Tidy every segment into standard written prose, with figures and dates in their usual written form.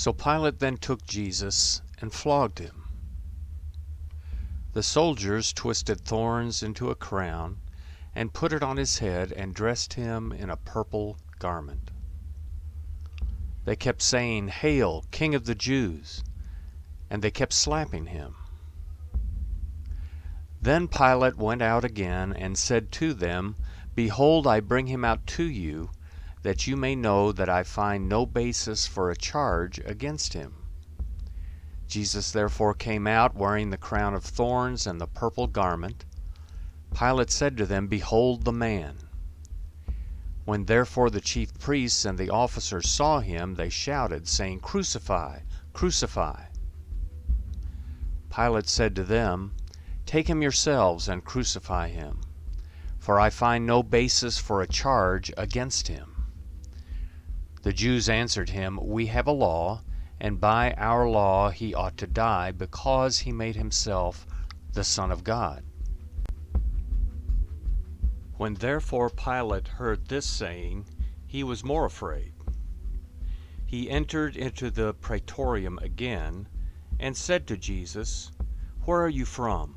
So Pilate then took Jesus and flogged him. The soldiers twisted thorns into a crown and put it on his head and dressed him in a purple garment. They kept saying, "Hail, King of the Jews!" and they kept slapping him. Then Pilate went out again and said to them, "Behold, I bring him out to you, that you may know that I find no basis for a charge against him." Jesus therefore came out wearing the crown of thorns and the purple garment. Pilate said to them, "Behold the man." When therefore the chief priests and the officers saw him, they shouted, saying, "Crucify! Crucify!" Pilate said to them, "Take him yourselves and crucify him, for I find no basis for a charge against him." The Jews answered him, "We have a law, and by our law he ought to die, because he made himself the Son of God." When therefore Pilate heard this saying, he was more afraid. He entered into the praetorium again, and said to Jesus, "Where are you from?"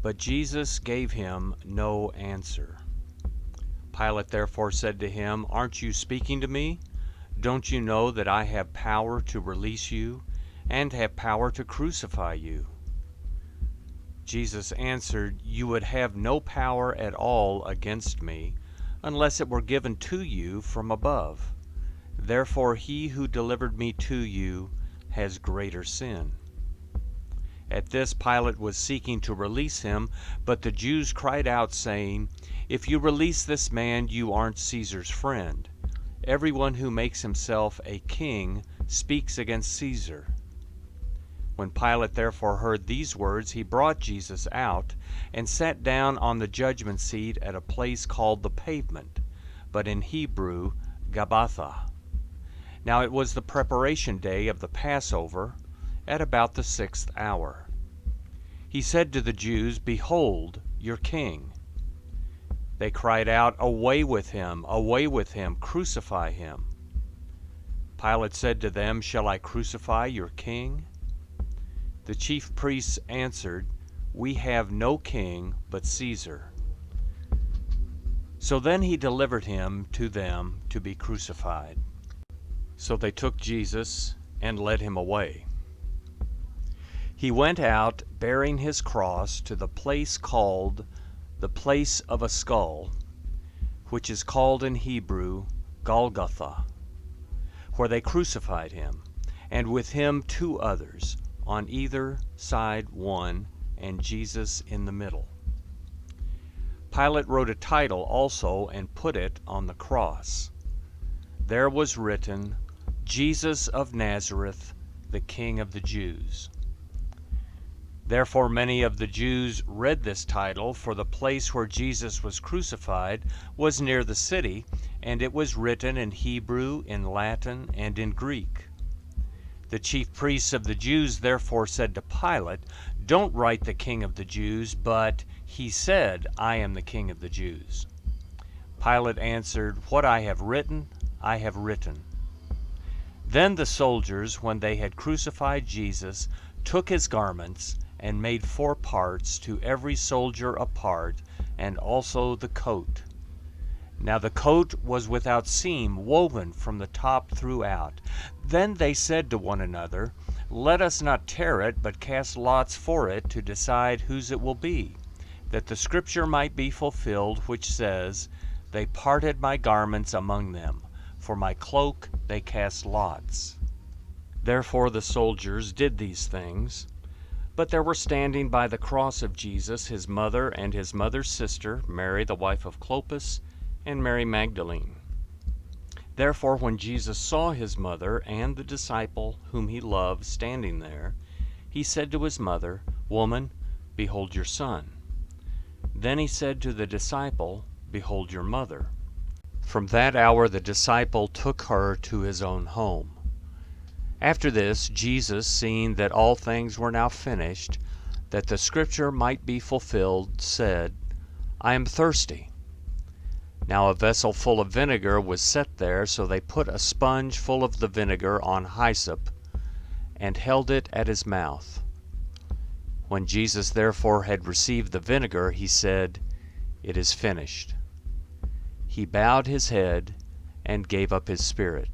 But Jesus gave him no answer. Pilate therefore said to him, "Aren't you speaking to me? Don't you know that I have power to release you, and have power to crucify you?" Jesus answered, "You would have no power at all against me, unless it were given to you from above. Therefore he who delivered me to you has greater sin." At this Pilate was seeking to release him, but the Jews cried out, saying, "If you release this man, you aren't Caesar's friend. Everyone who makes himself a king speaks against Caesar." When Pilate therefore heard these words, he brought Jesus out, and sat down on the judgment seat at a place called the Pavement, but in Hebrew, Gabbatha. Now it was the preparation day of the Passover, at about the 6th hour. He said to the Jews, "Behold your king." They cried out, "Away with him! Away with him! Crucify him!" Pilate said to them, "Shall I crucify your king?" The chief priests answered, "We have no king but Caesar." So then he delivered him to them to be crucified. So they took Jesus and led him away. He went out bearing his cross to the place called the Place of a Skull, which is called in Hebrew Golgotha, where they crucified him, and with him two others, on either side one, and Jesus in the middle. Pilate wrote a title also and put it on the cross. There was written, "Jesus of Nazareth, the King of the Jews." Therefore many of the Jews read this title, for the place where Jesus was crucified was near the city, and it was written in Hebrew, in Latin, and in Greek. The chief priests of the Jews therefore said to Pilate, "Don't write the King of the Jews, but he said, 'I am the King of the Jews.'" Pilate answered, "What I have written, I have written." Then the soldiers, when they had crucified Jesus, took his garments, and made 4 parts, to every soldier a part, and also the coat. Now the coat was without seam, woven from the top throughout. Then they said to one another, "Let us not tear it, but cast lots for it, to decide whose it will be, that the scripture might be fulfilled, which says, 'They parted my garments among them, for my cloak they cast lots.'" Therefore the soldiers did these things. But there were standing by the cross of Jesus his mother and his mother's sister, Mary the wife of Clopas, and Mary Magdalene. Therefore when Jesus saw his mother and the disciple whom he loved standing there, he said to his mother, "Woman, behold your son." Then he said to the disciple, "Behold your mother." From that hour the disciple took her to his own home. After this, Jesus, seeing that all things were now finished, that the scripture might be fulfilled, said, "I am thirsty." Now a vessel full of vinegar was set there, so they put a sponge full of the vinegar on hyssop, and held it at his mouth. When Jesus therefore had received the vinegar, he said, "It is finished." He bowed his head and gave up his spirit.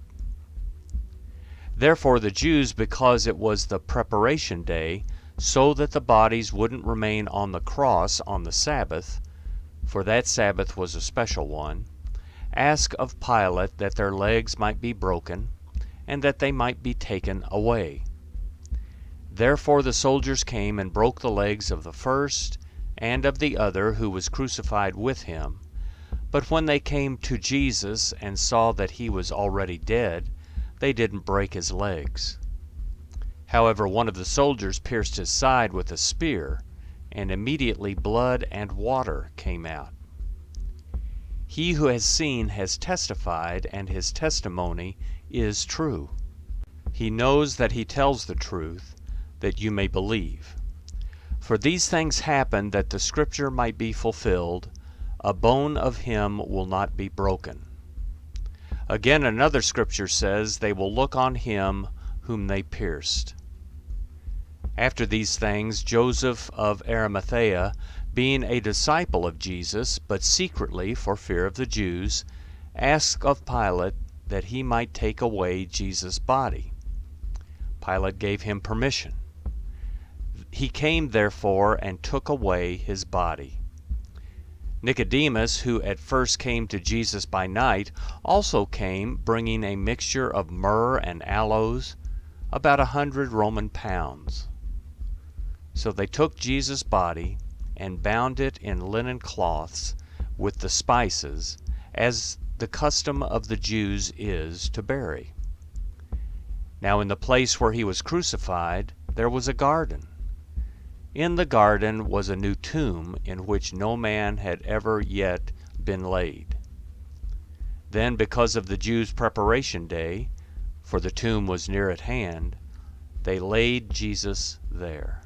Therefore the Jews, because it was the preparation day, so that the bodies wouldn't remain on the cross on the Sabbath, for that Sabbath was a special one, asked of Pilate that their legs might be broken, and that they might be taken away. Therefore the soldiers came and broke the legs of the first and of the other who was crucified with him. But when they came to Jesus and saw that he was already dead, they didn't break his legs. However, one of the soldiers pierced his side with a spear, and immediately blood and water came out. He who has seen has testified, and his testimony is true. He knows that he tells the truth, that you may believe. For these things happened that the scripture might be fulfilled, a bone of him will not be broken. Again, another scripture says, they will look on him whom they pierced. After these things, Joseph of Arimathea, being a disciple of Jesus, but secretly for fear of the Jews, asked of Pilate that he might take away Jesus' body. Pilate gave him permission. He came therefore and took away his body. Nicodemus, who at first came to Jesus by night, also came, bringing a mixture of myrrh and aloes, about 100 Roman pounds. So they took Jesus' body and bound it in linen cloths with the spices, as the custom of the Jews is to bury. Now in the place where he was crucified there was a garden. In the garden was a new tomb in which no man had ever yet been laid. Then, because of the Jews' preparation day, for the tomb was near at hand, they laid Jesus there.